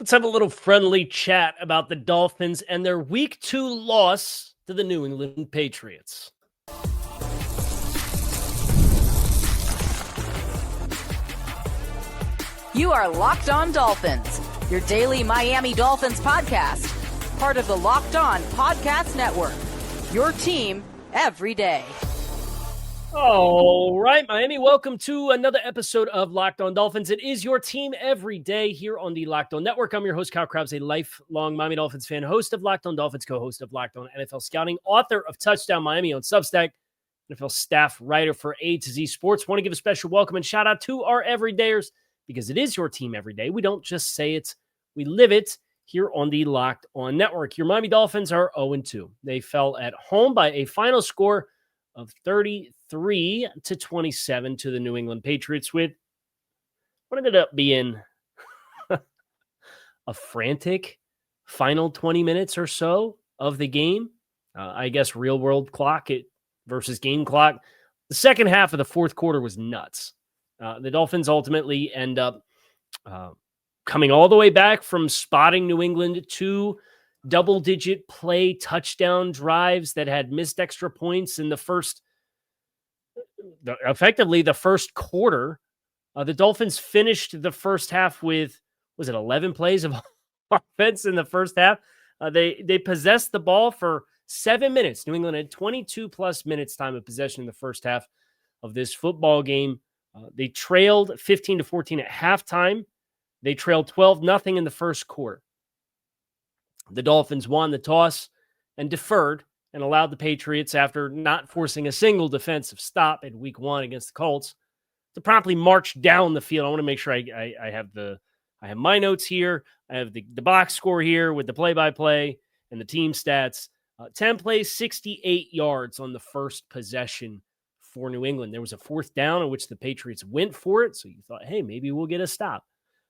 Let's have a little friendly chat about the Dolphins and their Week 2 loss to the New England Patriots. You are Locked On Dolphins, your daily Miami Dolphins podcast, part of the Locked On Podcast Network, your team every day. All right, Miami, welcome to another episode of Locked On Dolphins. It is your team every day here on the Locked On Network. I'm your host, Kyle Krause, a lifelong Miami Dolphins fan, host of Locked On Dolphins, co-host of Locked On NFL Scouting, author of Touchdown Miami on Substack, NFL staff writer for A to Z Sports. Want to give a special welcome and shout out to our everydayers because it is your team every day. We don't just say it, we live it here on the Locked On Network. Your Miami Dolphins are 0-2. They fell at home by a final score of 33-27 to the New England Patriots with what ended up being a frantic final 20 minutes or so of the game. I guess real world clock versus game clock. The second half of the fourth quarter was nuts. The Dolphins ultimately end up coming all the way back from spotting New England to double-digit play touchdown drives that had missed extra points in effectively the first quarter. The Dolphins finished the first half with, 11 plays of offense in the first half? They possessed the ball for 7 minutes. New England had 22-plus minutes time of possession in the first half of this football game. They trailed 15-14 at halftime. They trailed 12-0 in the first quarter. The Dolphins won the toss and deferred and allowed the Patriots, after not forcing a single defensive stop in Week 1 against the Colts, to promptly march down the field. I want to make sure I have my notes here. I have the box score here with the play-by-play and the team stats. 10 plays, 68 yards on the first possession for New England. There was a fourth down in which the Patriots went for it, so you thought, hey, maybe we'll get a stop.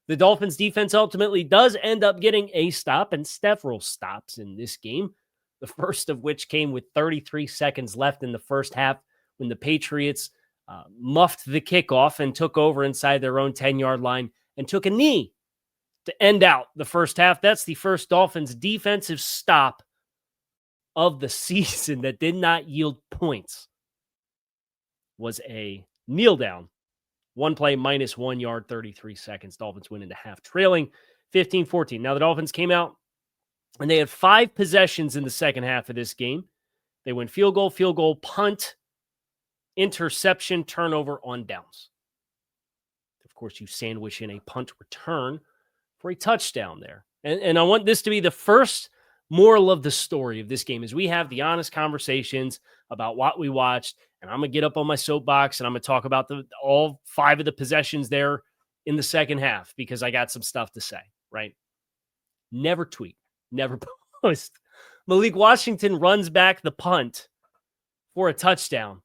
The Dolphins defense ultimately does end up getting a stop and several stops in this game, the first of which came with 33 seconds left in the first half when the Patriots muffed the kickoff and took over inside their own 10-yard line and took a knee to end out the first half. That's the first Dolphins defensive stop of the season that did not yield points. Was a kneel down. One play, minus 1 yard, 33 seconds. Dolphins went into half trailing 15-14. Now the Dolphins came out and they had 5 possessions in the second half of this game. They went field goal, punt, interception, turnover on downs. Of course, you sandwich in a punt return for a touchdown there. And I want this to be the first moral of the story of this game, is we have the honest conversations about what we watched. And I'm going to get up on my soapbox and I'm going to talk about all 5 of the possessions there in the second half because I got some stuff to say, right? Never tweet, never post. Malik Washington runs back the punt for a touchdown.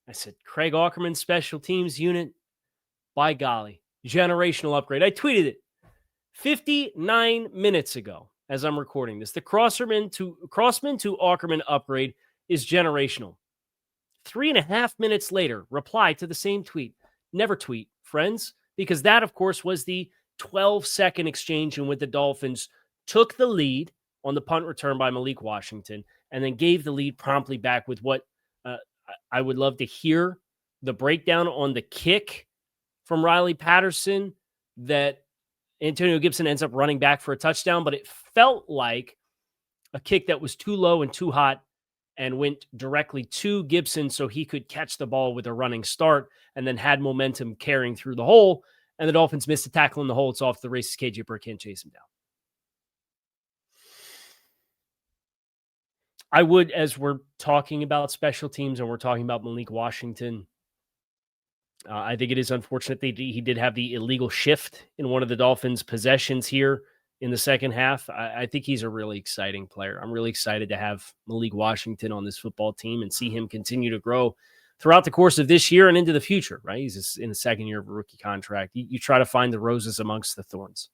I said, Craig Aukerman, special teams unit, by golly, generational upgrade. I tweeted it 59 minutes ago as I'm recording this. The Crossman to Aukerman upgrade is generational. 3.5 minutes later, reply to the same tweet. Never tweet, friends, because that, of course, was the 12-second exchange in which the Dolphins took the lead on the punt return by Malik Washington and then gave the lead promptly back with what I would love to hear the breakdown on the kick from Riley Patterson that Antonio Gibson ends up running back for a touchdown, but it felt like a kick that was too low and too hot and went directly to Gibson so he could catch the ball with a running start and then had momentum carrying through the hole. And the Dolphins missed a tackle in the hole. It's off the races. KJ Burke can't chase him down. I would, as we're talking about special teams and we're talking about Malik Washington, I think it is unfortunate that he did have the illegal shift in one of the Dolphins' possessions here in the second half. I think he's a really exciting player. I'm really excited to have Malik Washington on this football team and see him continue to grow throughout the course of this year and into the future, right? He's in the second year of a rookie contract. You try to find the roses amongst the thorns.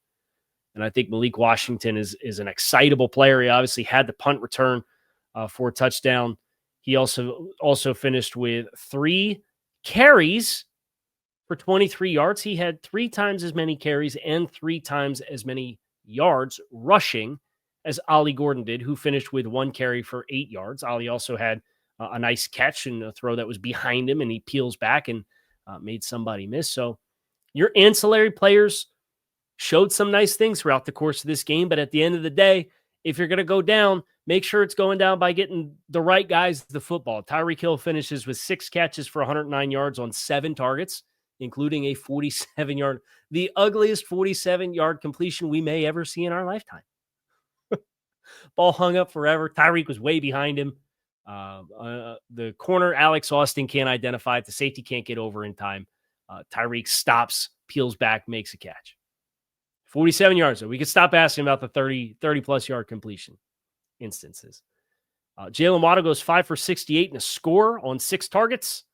And I think Malik Washington is an excitable player. He obviously had the punt return for a touchdown. He also finished with 3 carries for 23 yards. He had 3 times as many carries and 3 times as many yards rushing, as Ollie Gordon did, who finished with 1 carry for 8 yards. Ollie also had a nice catch and a throw that was behind him, and he peels back and made somebody miss. So your ancillary players showed some nice things throughout the course of this game, but at the end of the day, if you're going to go down, make sure it's going down by getting the right guys the football. Tyreek Hill finishes with 6 catches for 109 yards on 7 targets, including a 47-yard, the ugliest 47-yard completion we may ever see in our lifetime. Ball hung up forever. Tyreek was way behind him. The corner, Alex Austin, can't identify it. The safety can't get over in time. Tyreek stops, peels back, makes a catch. 47 yards, though. We could stop asking about the 30-plus yard completion instances. Jalen Waddle goes 5 for 68 and a score on 6 targets.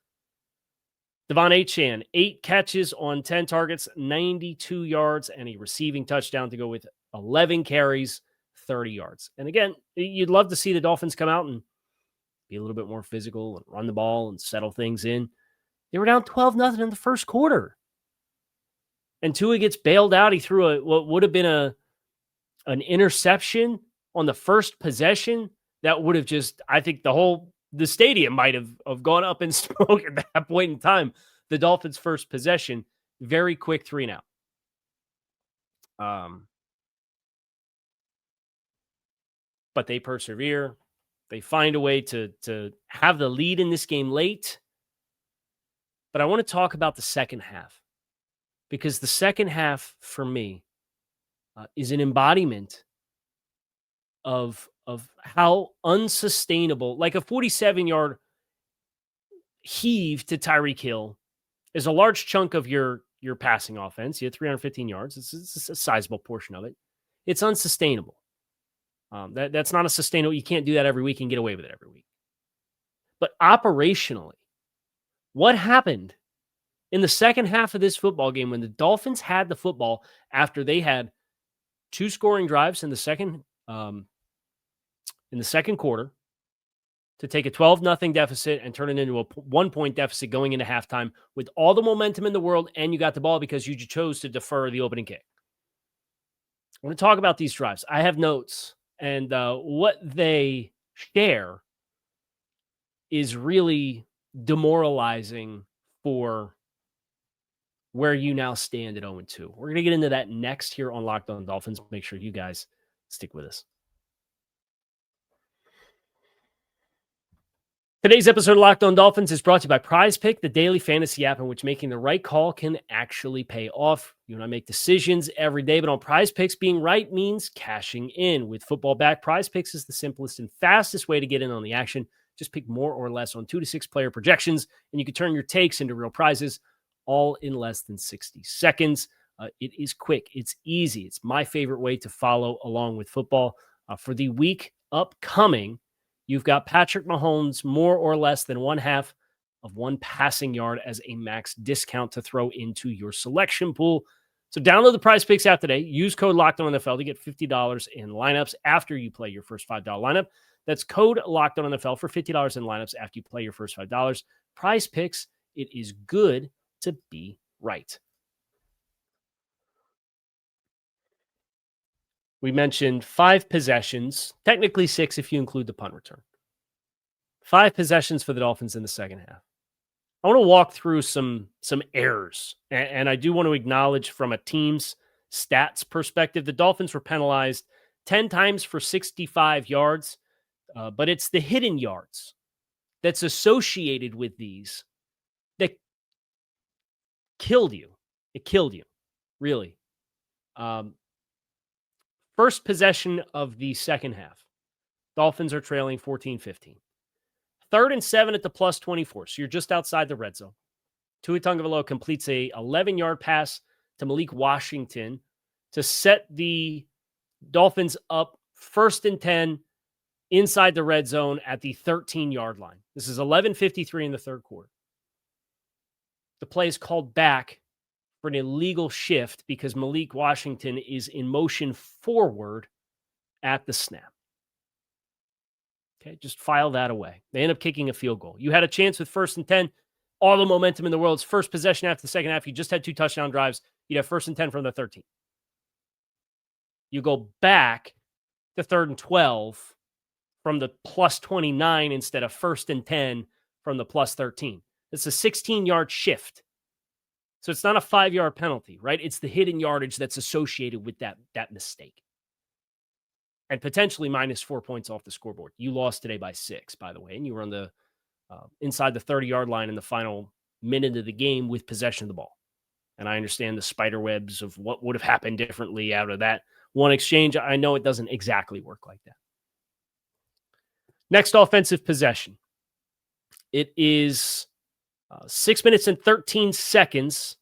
Devon Achane, 8 catches on 10 targets, 92 yards, and a receiving touchdown to go with 11 carries, 30 yards. And again, you'd love to see the Dolphins come out and be a little bit more physical and run the ball and settle things in. They were down 12-0 in the first quarter. And Tua gets bailed out. He threw what would have been an interception on the first possession that would have just, I think the stadium might have gone up in smoke at that point in time. The Dolphins' first possession, very quick 3-and-out. But they persevere. They find a way to have the lead in this game late. But I want to talk about the second half, because the second half for me is an embodiment of how unsustainable, like a 47-yard heave to Tyreek Hill is a large chunk of your passing offense. You had 315 yards. It's a sizable portion of it. It's unsustainable. That's not a sustainable. You can't do that every week and get away with it every week. But operationally, what happened in the second half of this football game when the Dolphins had the football after they had 2 scoring drives in the second quarter to take a 12-0 deficit and turn it into a 1-point deficit going into halftime with all the momentum in the world, and you got the ball because you chose to defer the opening kick? I want to talk about these drives. I have notes, and what they share is really demoralizing for where you now stand at 0-2. We're going to get into that next here on Locked On Dolphins. Make sure you guys stick with us. Today's episode of Locked On Dolphins is brought to you by Prize Pick, the daily fantasy app in which making the right call can actually pay off. You and I make decisions every day, but on Prize Picks, being right means cashing in. With football back, Prize Picks is the simplest and fastest way to get in on the action. Just pick more or less on 2 to 6 player projections, and you can turn your takes into real prizes, all in less than 60 seconds. It is quick. It's easy. It's my favorite way to follow along with football. For the week upcoming, you've got Patrick Mahomes more or less than 1/2 of 1 passing yard as a max discount to throw into your selection pool. So download the Prize Picks app today. Use code LOCKEDONNFL to get $50 in lineups after you play your first $5 lineup. That's code LOCKEDONNFL for $50 in lineups after you play your first $5. Prize Picks, it is good to be right. We mentioned 5 possessions, technically 6 if you include the punt return. 5 possessions for the Dolphins in the second half. I want to walk through some errors, and I do want to acknowledge from a team's stats perspective, the Dolphins were penalized 10 times for 65 yards, but it's the hidden yards that's associated with these that killed you. It killed you, really. First possession of the second half. Dolphins are trailing 14-15. 3rd and 7 at the plus 24. So you're just outside the red zone. Tua Tagovailoa completes a 11-yard pass to Malik Washington to set the Dolphins up 1st and 10 inside the red zone at the 13-yard line. This is 11:53 in the third quarter. The play is called back for an illegal shift because Malik Washington is in motion forward at the snap. Okay, just file that away. They end up kicking a field goal. You had a chance with 1st and 10, all the momentum in the world's first possession after the second half. You just had 2 touchdown drives. You'd have 1st and 10 from the 13. You go back to 3rd and 12 from the plus 29 instead of 1st and 10 from the plus 13. It's a 16-yard shift. So it's not a 5-yard penalty, right? It's the hidden yardage that's associated with that mistake. And potentially minus 4 points off the scoreboard. You lost today by 6, by the way, and you were on the inside the 30-yard line in the final minute of the game with possession of the ball. And I understand the spider webs of what would have happened differently out of that one exchange. I know it doesn't exactly work like that. Next offensive possession. It is 6 minutes and 13 seconds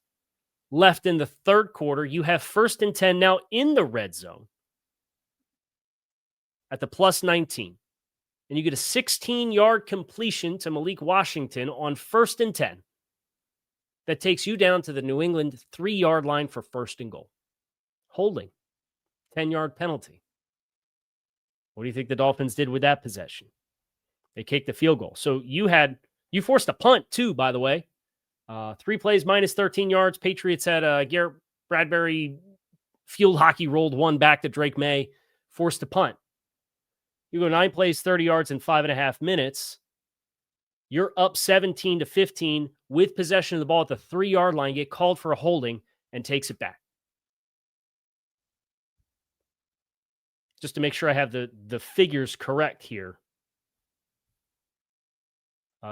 left in the third quarter. You have 1st and 10 now in the red zone at the plus 19. And you get a 16-yard completion to Malik Washington on 1st and 10. That takes you down to the New England 3-yard line for 1st and goal. Holding. 10-yard penalty. What do you think the Dolphins did with that possession? They kicked the field goal. So you forced a punt too, by the way. 3 plays minus 13 yards. Patriots had Garrett Bradbury field hockey rolled one back to Drake May, forced a punt. You go 9 plays, 30 yards in 5.5 minutes. You're up 17-15 with possession of the ball at the 3-yard line, get called for a holding and takes it back. Just to make sure I have the figures correct here.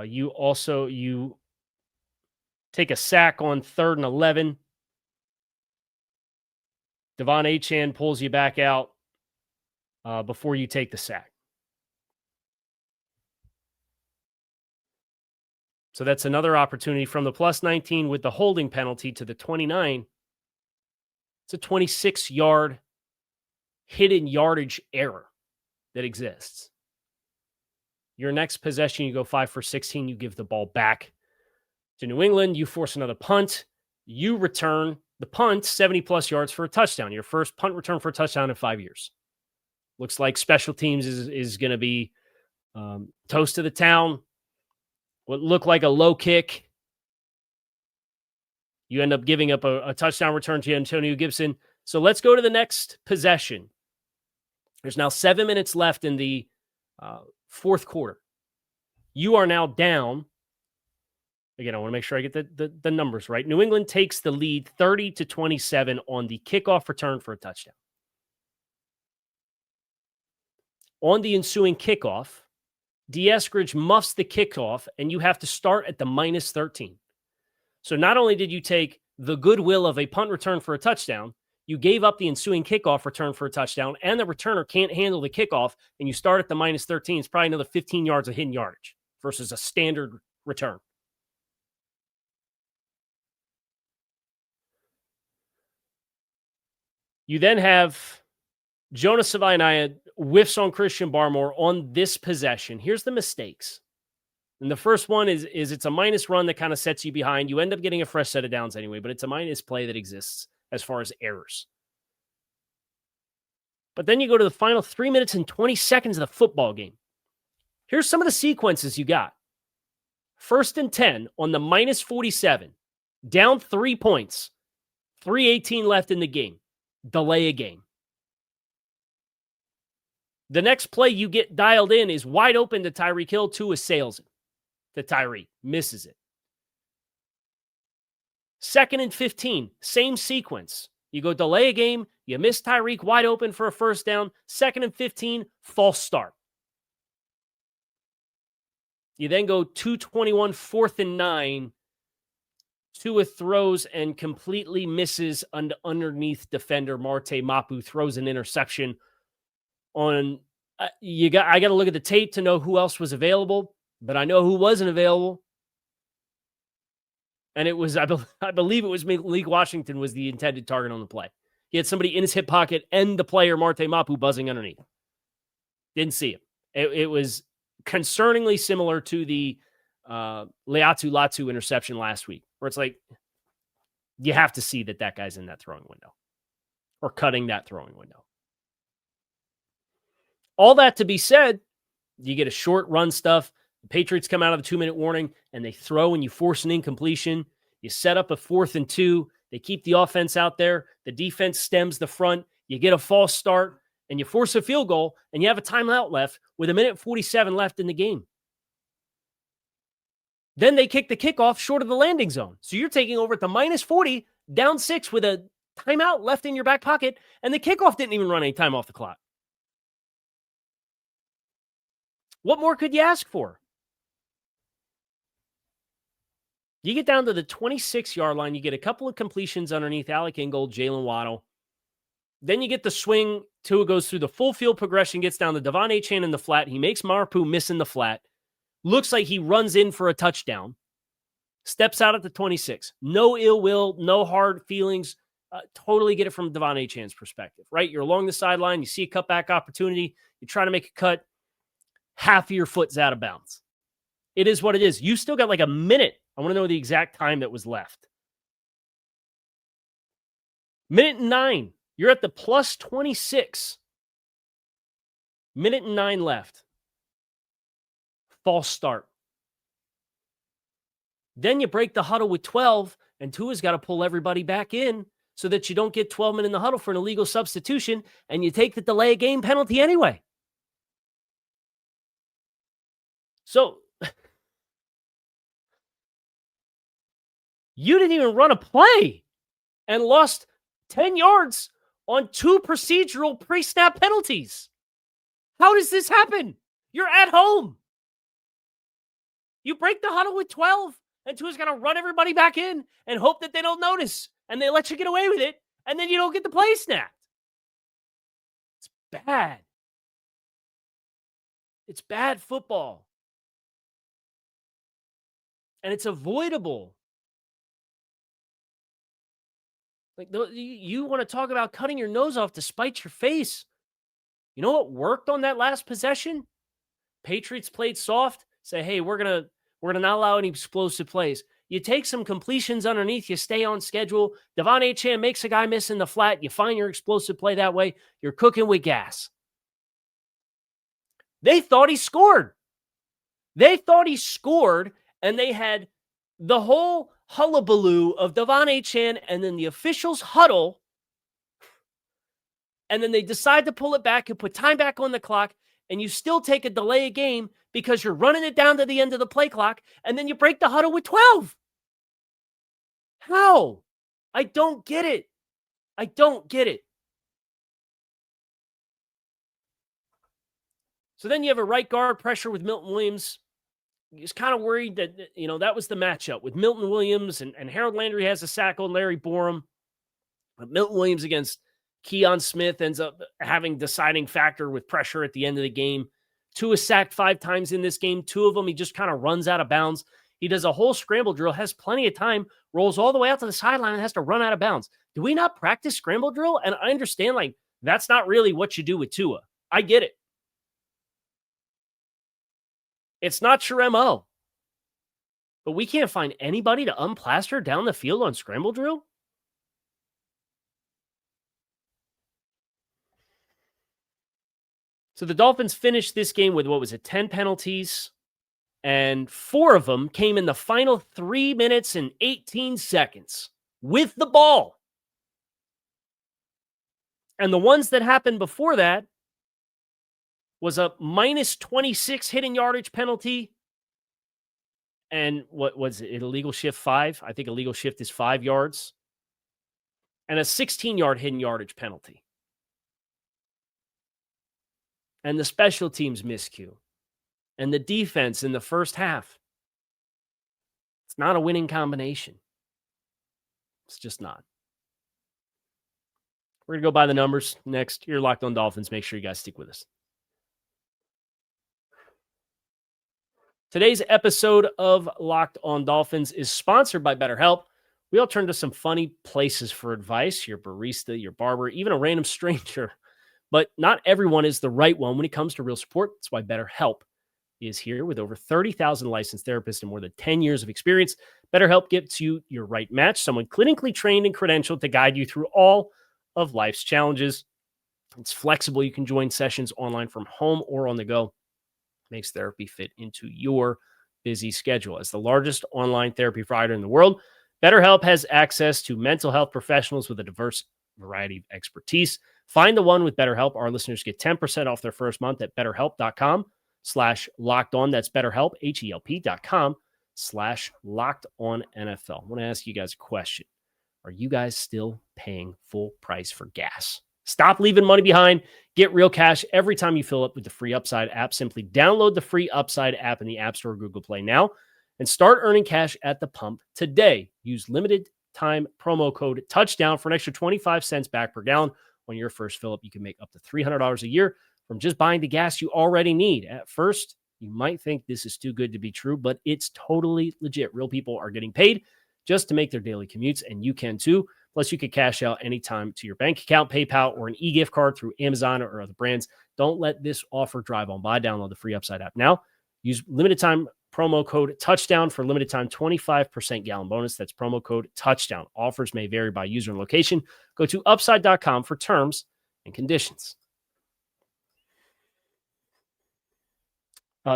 You take a sack on 3rd and 11. Devon Achane pulls you back out before you take the sack. So that's another opportunity from the plus 19 with the holding penalty to the 29. It's a 26-yard hidden yardage error that exists. Your next possession, you go 5 for 16. You give the ball back to New England. You force another punt. You return the punt 70-plus yards for a touchdown. Your first punt return for a touchdown in 5 years. Looks like special teams is going to be toast of the town. What looked like a low kick. You end up giving up a touchdown return to Antonio Gibson. So let's go to the next possession. There's now 7 minutes left in the fourth quarter. You are now down. Again, I want to make sure I get the numbers right. New England takes the lead 30-27 on the kickoff return for a touchdown. On the ensuing kickoff, Eskridge muffs the kickoff, and you have to start at the minus 13. So not only did you take the goodwill of a punt return for a touchdown, you gave up the ensuing kickoff return for a touchdown, and the returner can't handle the kickoff, and you start at the minus 13. It's probably another 15 yards of hidden yardage versus a standard return. You then have Jonas Savaiinaia whiffs on Christian Barmore on this possession. Here's the mistakes. And the first one is it's a minus run that kind of sets you behind. You end up getting a fresh set of downs anyway, but it's a minus play that exists as far as errors. But then you go to the final 3 minutes and 20 seconds of the football game. Here's some of the sequences you got. 1st and 10 on the minus 47. Down 3 points. 3:18 left in the game. Delay a game. The next play you get dialed in is wide open to Tyreek Hill. Tua assails it to Tyreek. Misses it. 2nd and 15. Same sequence. You go delay a game. You miss Tyreek wide open for a first down. 2nd and 15. False start. You then go 2:21. 4th and 9. Tua throws and completely misses underneath defender Marte Mapu. Throws an interception. I got to look at the tape to know who else was available, but I know who wasn't available. And it was, I believe it was Malik Washington was the intended target on the play. He had somebody in his hip pocket and the player Marte Mapu buzzing underneath. Didn't see him. It was concerningly similar to the Leatu Latu interception last week, where it's like, you have to see that guy's in that throwing window or cutting that throwing window. All that to be said, you get a short run stuff. The Patriots come out of the 2-minute warning and they throw and you force an incompletion. You set up a 4th and 2. They keep the offense out there. The defense stems the front. you get a false start, and you force a field goal, and you have a timeout left with 1:47 left in the game. Then they kick the kickoff short of the landing zone. So you're taking over at the -40, down 6 with a timeout left in your back pocket, and the kickoff didn't even run any time off the clock. What more could you ask for? You get down to the 26-yard line. You get a couple of completions underneath Alec Ingold, Jalen Waddle. Then you get the swing. Tua goes through the full field progression, gets down to Devon Achane in the flat. He makes Marpu miss in the flat. Looks like he runs in for a touchdown. Steps out at the 26. No ill will, no hard feelings. Totally get it from Devon Achane's perspective, right? You're along the sideline. You see a cutback opportunity. You try to make a cut. Half of your foot's out of bounds. It is what it is. You still got like a minute. I want to know the exact time that was left. 1:09. You're at the plus 26. 1:09 left. False start. Then you break the huddle with 12, and Tua's got to pull everybody back in so that you don't get 12 men in the huddle for an illegal substitution, and you take the delay of game penalty anyway. So you didn't even run a play and lost 10 yards on 2 procedural pre-snap penalties. How does this happen? You're at home. You break the huddle with 12, and Tua's got to run everybody back in and hope that they don't notice, and they let you get away with it, and then you don't get the play snapped. It's bad. It's bad football. And it's avoidable. Like, you want to talk about cutting your nose off to spite your face. You know what worked on that last possession? Patriots played soft. Say, hey, we're gonna not allow any explosive plays. You take some completions underneath. You stay on schedule. Devon Achane makes a guy miss in the flat. You find your explosive play that way. You're cooking with gas. They thought he scored. And they had the whole hullabaloo of Devon Achane and then the officials huddle. And then they decide to pull it back and put time back on the clock. And you still take a delay of game because you're running it down to the end of the play clock. And then you break the huddle with 12. How? I don't get it. So then you have a right guard pressure with Milton Williams. He's kind of worried that, that was the matchup with Milton Williams and Harold Landry has a sack on Larry Borum. But Milton Williams against Keon Smith ends up having deciding factor with pressure at the end of the game. Tua sacked 5 times in this game. 2 of them, he just kind of runs out of bounds. He does a whole scramble drill, has plenty of time, rolls all the way out to the sideline and has to run out of bounds. Do we not practice scramble drill? And I understand, that's not really what you do with Tua. I get it. It's not your MO. But we can't find anybody to unplaster down the field on scramble drill? So the Dolphins finished this game with, 10 penalties, and 4 of them came in the final 3 minutes and 18 seconds with the ball. And the ones that happened before that was a -26 hidden yardage penalty. And what was it? Illegal shift 5? I think illegal shift is 5 yards. And a 16-yard hidden yardage penalty. And the special teams miscue. And the defense in the first half. It's not a winning combination. It's just not. We're going to go by the numbers next. You're Locked On Dolphins. Make sure you guys stick with us. Today's episode of Locked On Dolphins is sponsored by BetterHelp. We all turn to some funny places for advice, your barista, your barber, even a random stranger. But not everyone is the right one when it comes to real support. That's why BetterHelp is here with over 30,000 licensed therapists and more than 10 years of experience. BetterHelp gets you your right match, someone clinically trained and credentialed to guide you through all of life's challenges. It's flexible. You can join sessions online from home or on the go. Makes therapy fit into your busy schedule. As the largest online therapy provider in the world, BetterHelp has access to mental health professionals with a diverse variety of expertise. Find the one with BetterHelp. Our listeners get 10% off their first month at betterhelp.com/lockedon. That's BetterHelp, HELP.com/lockedon NFL. I want to ask you guys a question. Are you guys still paying full price for gas? Stop leaving money behind. Get real cash every time you fill up with the free Upside app. Simply download the free Upside app in the App Store or Google Play now and start earning cash at the pump today. Use limited time promo code touchdown for an extra 25 cents back per gallon on your first fill up. You can make up to $300 a year from just buying the gas you already need. At first, you might think this is too good to be true, but it's totally legit. Real people are getting paid just to make their daily commutes, and you can too. Plus, you can cash out anytime to your bank account, PayPal, or an e-gift card through Amazon or other brands. Don't let this offer drive on by. Download the free Upside app now. Use limited time promo code touchdown for limited time 25% gallon bonus. That's promo code touchdown. Offers may vary by user and location. Go to upside.com for terms and conditions.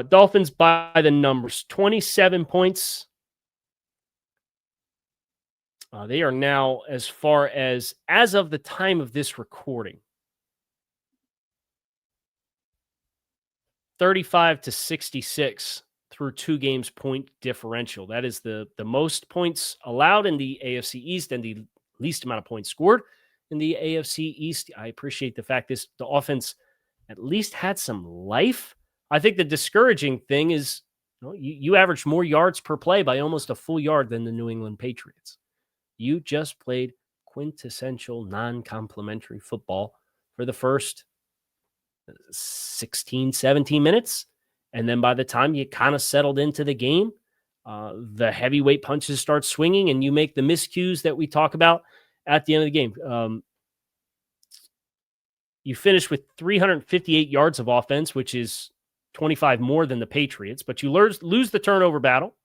Dolphins by the numbers, 27 points. They are now, as far as of the time of this recording, 35-66 through 2 games point differential. That is the most points allowed in the AFC East and the least amount of points scored in the AFC East. I appreciate the fact the offense at least had some life. I think the discouraging thing is you averaged more yards per play by almost a full yard than the New England Patriots. You just played quintessential non-complimentary football for the first 16, 17 minutes. And then by the time you kind of settled into the game, the heavyweight punches start swinging and you make the miscues that we talk about at the end of the game. You finish with 358 yards of offense, which is 25 more than the Patriots, but you lose the turnover battle.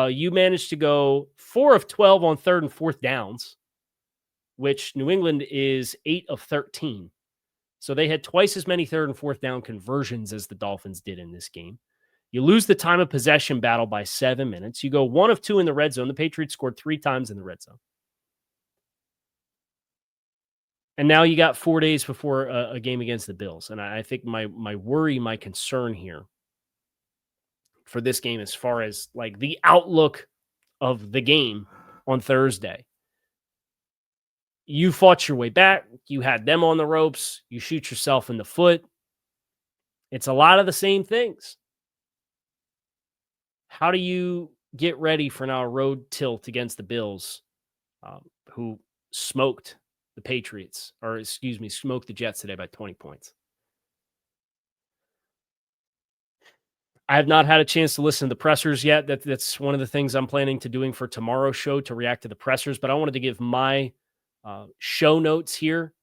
You managed to go 4 of 12 on 3rd and 4th downs, which New England is 8 of 13. So they had twice as many 3rd and 4th down conversions as the Dolphins did in this game. You lose the time of possession battle by 7 minutes. You go 1 of 2 in the red zone. The Patriots scored 3 times in the red zone. And now you got 4 days before a game against the Bills. And I think my worry, my concern here for this game, as far as like the outlook of the game on Thursday, you fought your way back. You had them on the ropes. You shoot yourself in the foot. It's a lot of the same things. How do you get ready for now a road tilt against the Bills, who smoked the Patriots, or smoked the Jets today by 20 points? I have not had a chance to listen to the pressers yet. That's one of the things I'm planning to doing for tomorrow's show, to react to the pressers. But I wanted to give my show notes here.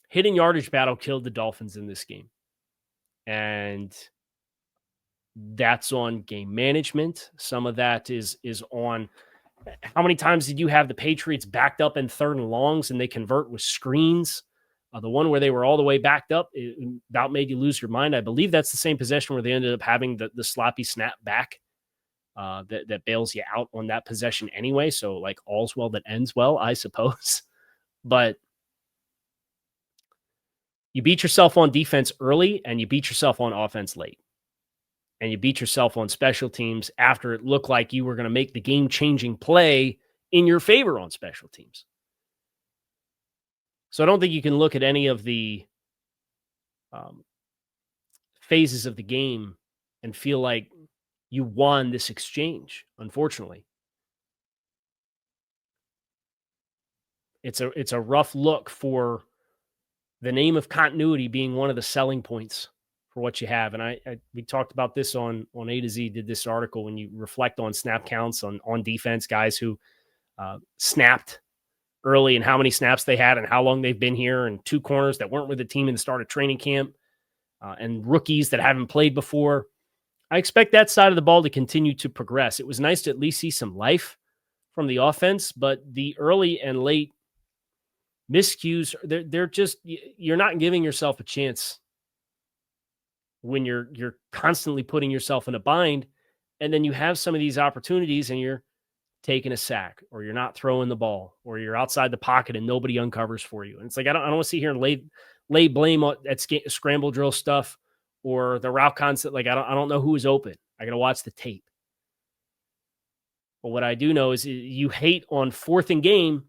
Hidden yardage battle killed the Dolphins in this game. And that's on game management. Some of that is on how many times did you have the Patriots backed up in 3rd and longs and they convert with screens? The one where they were all the way backed up, it about made you lose your mind. I believe that's the same possession where they ended up having the sloppy snap back that bails you out on that possession anyway. So like all's well that ends well, I suppose. But you beat yourself on defense early and you beat yourself on offense late. And you beat yourself on special teams after it looked like you were going to make the game-changing play in your favor on special teams. So I don't think you can look at any of the phases of the game and feel like you won this exchange, unfortunately. It's a rough look for the name of continuity being one of the selling points for what you have. And we talked about this on A to Z, did this article, when you reflect on snap counts on defense, guys who snapped early and how many snaps they had and how long they've been here, and 2 corners that weren't with the team in the start of training camp, and rookies that haven't played before. I expect that side of the ball to continue to progress. It was nice to at least see some life from the offense, but the early and late miscues, they're just, you're not giving yourself a chance when you're constantly putting yourself in a bind, and then you have some of these opportunities and you're taking a sack, or you're not throwing the ball, or you're outside the pocket and nobody uncovers for you. And it's like, I don't want to sit here and lay blame at scramble drill stuff or the route concept. Like, I don't know who was open. I got to watch the tape. But what I do know is you hate on 4th and game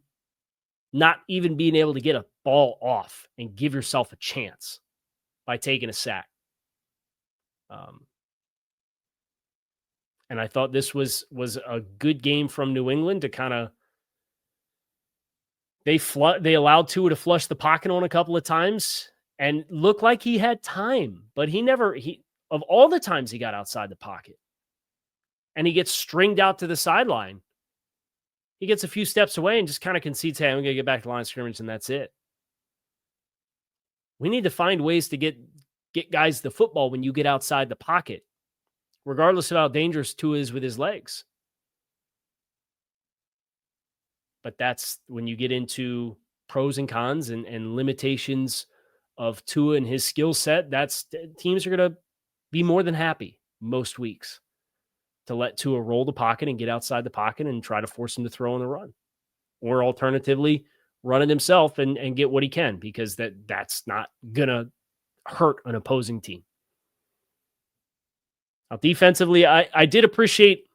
not even being able to get a ball off and give yourself a chance by taking a sack. And I thought this was a good game from New England to kind of, they allowed Tua to flush the pocket on a couple of times and looked like he had time, but of all the times he got outside the pocket and he gets stringed out to the sideline, he gets a few steps away and just kind of concedes, hey, I'm going to get back to the line of scrimmage, and that's it. We need to find ways to get guys the football when you get outside the pocket, regardless of how dangerous Tua is with his legs. But that's when you get into pros and cons and limitations of Tua and his skill set. Teams are going to be more than happy most weeks to let Tua roll the pocket and get outside the pocket and try to force him to throw on the run. Or alternatively, run it himself and get what he can, because that's not going to hurt an opposing team. Now, defensively, I did appreciate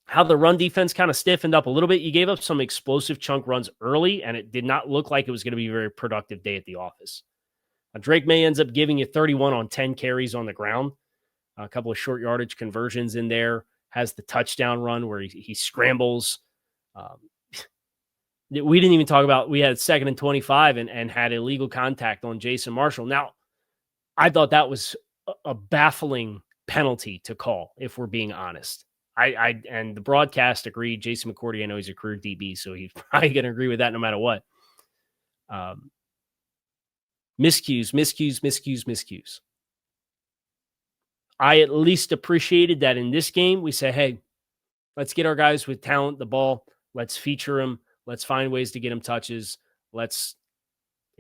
how the run defense kind of stiffened up a little bit. You gave up some explosive chunk runs early, and it did not look like it was going to be a very productive day at the office. Drake May ends up giving you 31 on 10 carries on the ground. A couple of short yardage conversions in there. Has the touchdown run where he scrambles. We didn't even talk about, we had 2nd and 25 and had illegal contact on Jason Marshall. Now, I thought that was a baffling penalty to call, if we're being honest. And the broadcast agreed. Jason McCourty, I know he's a career DB, so he's probably going to agree with that no matter what. Miscues. I at least appreciated that in this game, we say, hey, let's get our guys with talent the ball. Let's feature them. Let's find ways to get them touches. If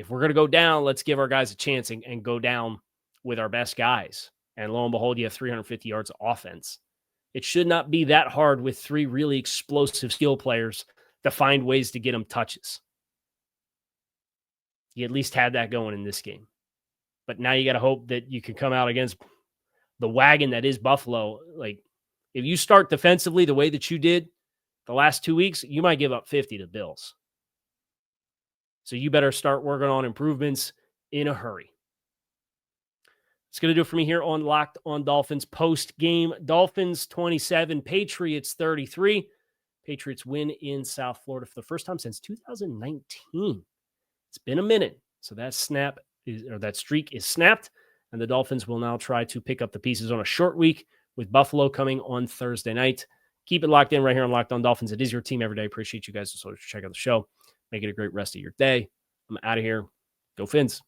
we're going to go down, let's give our guys a chance and go down with our best guys. And lo and behold, you have 350 yards of offense. It should not be that hard with 3 really explosive skill players to find ways to get them touches. You at least had that going in this game. But now you got to hope that you can come out against the wagon that is Buffalo. Like, if you start defensively the way that you did the last 2 weeks, you might give up 50 to Bills. So you better start working on improvements in a hurry. It's going to do it for me here on Locked on Dolphins post-game. Dolphins 27, Patriots 33. Patriots win in South Florida for the first time since 2019. It's been a minute. So that streak is snapped, and the Dolphins will now try to pick up the pieces on a short week with Buffalo coming on Thursday night. Keep it locked in right here on Locked on Dolphins. It is your team every day. Appreciate you guys. So check out the show. Make it a great rest of your day. I'm out of here. Go Fins.